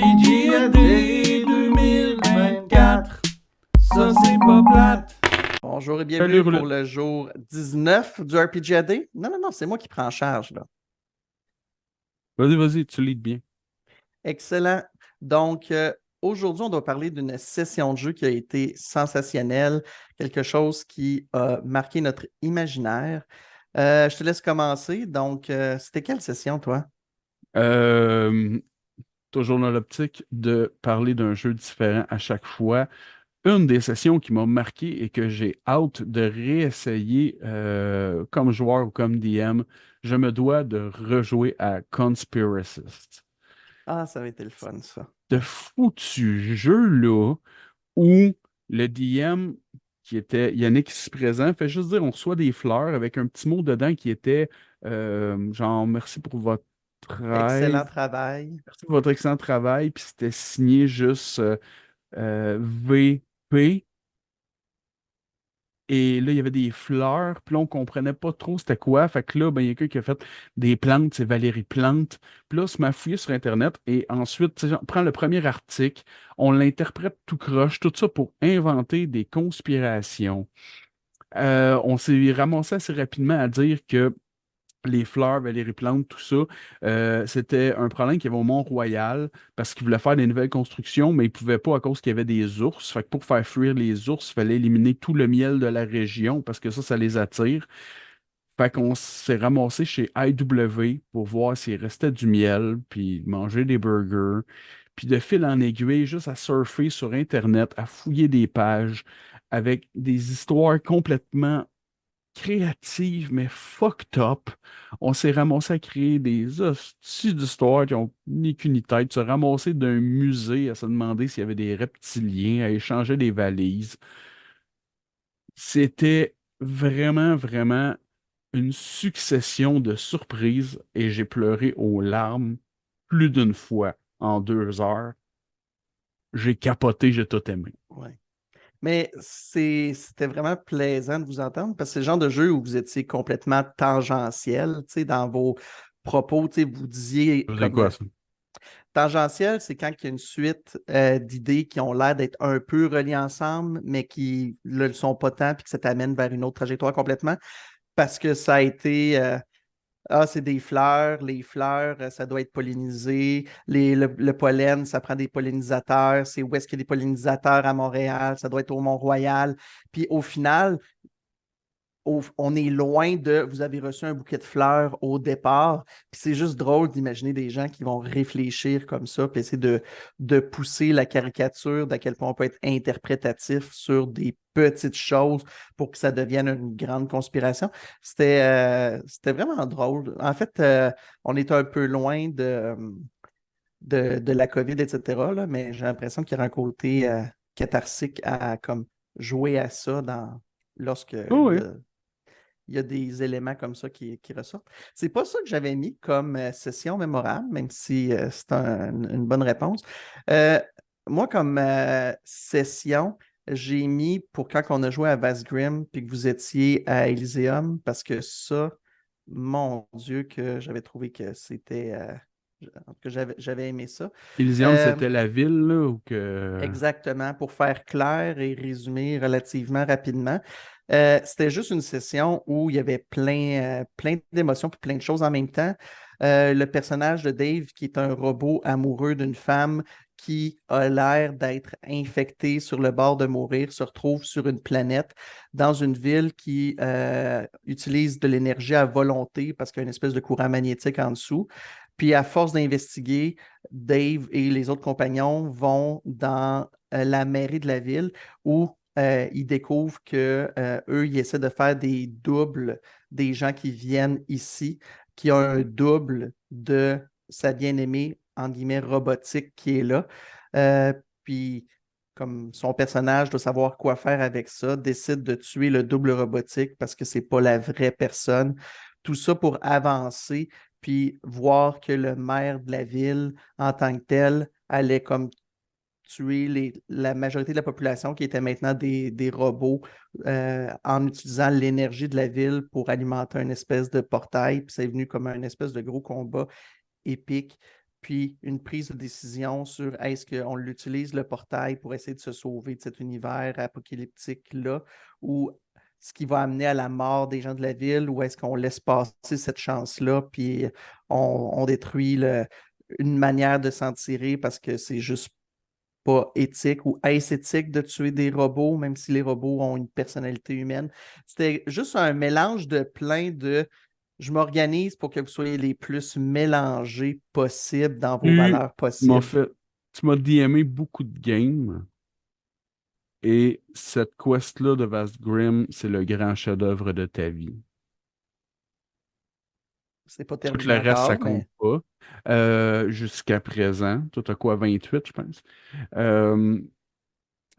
RPGAD 2024, ça c'est pas plate. Bonjour et Salut, bienvenue Roulette. pour le jour 19 du RPGAD. Non, c'est moi qui prends en charge, là. Vas-y, tu leads bien. Excellent. Donc, aujourd'hui, on doit parler d'une session de jeu qui a été sensationnelle, quelque chose qui a marqué notre imaginaire. Je te laisse commencer. Donc, c'était quelle session, toi? Euh, Toujours dans l'optique de parler d'un jeu différent à chaque fois. Une des sessions qui m'a marqué et que j'ai hâte de réessayer comme joueur ou comme DM, je me dois de rejouer à Conspiracist. Ah, ça avait été le fun, ça. De foutu jeu-là où le DM, qui était Yannick ici présent, fait juste dire on reçoit des fleurs avec un petit mot dedans qui était genre merci pour votre Excellent aide, travail. merci pour votre excellent travail, puis c'était signé juste VP. Et là, il y avait des fleurs, puis là, on comprenait pas trop c'était quoi. Fait que là, ben, il y a quelqu'un qui a fait des plantes, c'est Valérie Plante. Puis là, on se met à fouiller sur Internet et ensuite, tu sais, genre, on prend le premier article, on l'interprète tout croche, tout ça pour inventer des conspirations. On s'est ramassé assez rapidement à dire que les fleurs, Valérie Plante, tout ça, c'était un problème qu'il y avait au Mont-Royal parce qu'ils voulaient faire des nouvelles constructions, mais ils ne pouvaient pas à cause qu'il y avait des ours. Fait que pour faire fuir les ours, il fallait éliminer tout le miel de la région parce que ça les attire. Fait qu'on s'est ramassé chez IW pour voir s'il restait du miel, puis manger des burgers. Puis de fil en aiguille, juste à surfer sur Internet, à fouiller des pages avec des histoires complètement créative, mais fucked up. On s'est ramassé à créer des hosties d'histoires qui ont ni queue ni tête, se ramasser d'un musée à se demander s'il y avait des reptiliens, à échanger des valises. C'était vraiment une succession de surprises et j'ai pleuré aux larmes plus d'une fois en 2 heures. J'ai capoté, j'ai tout aimé. Ouais. Mais c'était vraiment plaisant de vous entendre parce que c'est le genre de jeu où vous étiez complètement tangentiel, tu sais, dans vos propos, tu sais, vous disiez C'est comme quoi ça? tangentiel, c'est quand il y a une suite d'idées qui ont l'air d'être un peu reliées ensemble, mais qui ne le sont pas tant, puis que ça t'amène vers une autre trajectoire complètement, parce que ça a été c'est des fleurs. Les fleurs, ça doit être pollinisé. Le pollen, ça prend des pollinisateurs. C'est où est-ce qu'il y a des pollinisateurs à Montréal? Ça doit être au Mont-Royal. Puis au final, on est loin de vous avez reçu un bouquet de fleurs au départ. Puis c'est juste drôle d'imaginer des gens qui vont réfléchir comme ça, puis essayer de pousser la caricature d'à quel point on peut être interprétatif sur des petites choses pour que ça devienne une grande conspiration. C'était vraiment drôle. En fait, on est un peu loin de la COVID, etc., là, mais j'ai l'impression qu'il y a un côté catharsique à comme jouer à ça lorsque Oh oui. il y a des éléments comme ça qui ressortent. C'est pas ça que j'avais mis comme session mémorable, même si c'est une bonne réponse. Euh, Moi, comme session, j'ai mis pour quand on a joué à Vasgrim puis que vous étiez à Elysium, parce que ça, mon Dieu, que j'avais trouvé que c'était. En tout cas, j'avais aimé ça. Elysium, Euh, c'était la ville, là, ou que. Exactement, pour faire clair et résumer relativement rapidement. C'était juste une session où il y avait plein d'émotions et plein de choses en même temps. Le personnage de Dave, qui est un robot amoureux d'une femme qui a l'air d'être infectée sur le bord de mourir, se retrouve sur une planète dans une ville qui utilise de l'énergie à volonté parce qu'il y a une espèce de courant magnétique en dessous. Puis à force d'investiguer, Dave et les autres compagnons vont dans la mairie de la ville où ils découvrent que eux, ils essaient de faire des doubles des gens qui viennent ici, qui ont un double de sa bien-aimée, en guillemets, robotique qui est là. Euh, puis, comme son personnage doit savoir quoi faire avec ça, décide de tuer le double robotique parce que c'est pas la vraie personne. Tout ça pour avancer puis voir que le maire de la ville, en tant que tel, allait comme tuer la majorité de la population qui était maintenant des robots en utilisant l'énergie de la ville pour alimenter une espèce de portail. Puis c'est venu comme un espèce de gros combat épique. puis une prise de décision sur est-ce qu'on l'utilise le portail pour essayer de se sauver de cet univers apocalyptique-là, ou ce qui va amener à la mort des gens de la ville, ou est-ce qu'on laisse passer cette chance-là, puis on détruit une manière de s'en tirer parce que c'est juste pas éthique, ou est-ce éthique de tuer des robots, même si les robots ont une personnalité humaine. C'était juste un mélange de plein de je m'organise pour que vous soyez les plus mélangés possibles dans vos Tu valeurs m'as possibles. fait, tu m'as DMé beaucoup de games et cette quest-là de Vast Grimm, c'est le grand chef-d'œuvre de ta vie. C'est pas Tout terminé le reste, ça encore, compte mais pas. Jusqu'à présent. Toi, t'as quoi, 28, je pense? Euh,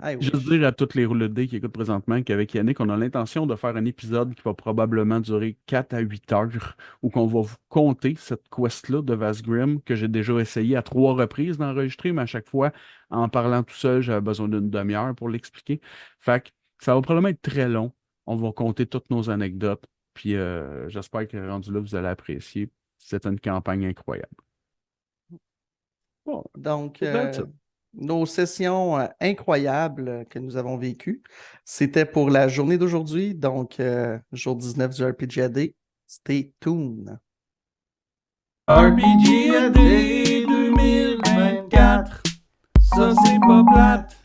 I Juste wish. dire à toutes les rouleux qui écoutent présentement qu'avec Yannick, on a l'intention de faire un épisode qui va probablement durer 4 à 8 heures, où qu'on va vous compter cette quest-là de Vasgrim que j'ai déjà essayé à 3 reprises d'enregistrer, mais à chaque fois, en parlant tout seul, j'avais besoin d'une demi-heure pour l'expliquer. Fait que ça va probablement être très long. On va compter toutes nos anecdotes. Puis j'espère que rendu là, vous allez apprécier. C'est une campagne incroyable. Bon, Donc, that's it. nos sessions incroyables que nous avons vécues, c'était pour la journée d'aujourd'hui, donc jour 19 du RPGAD. Stay tuned. RPGAD 2024, ça c'est pas plate.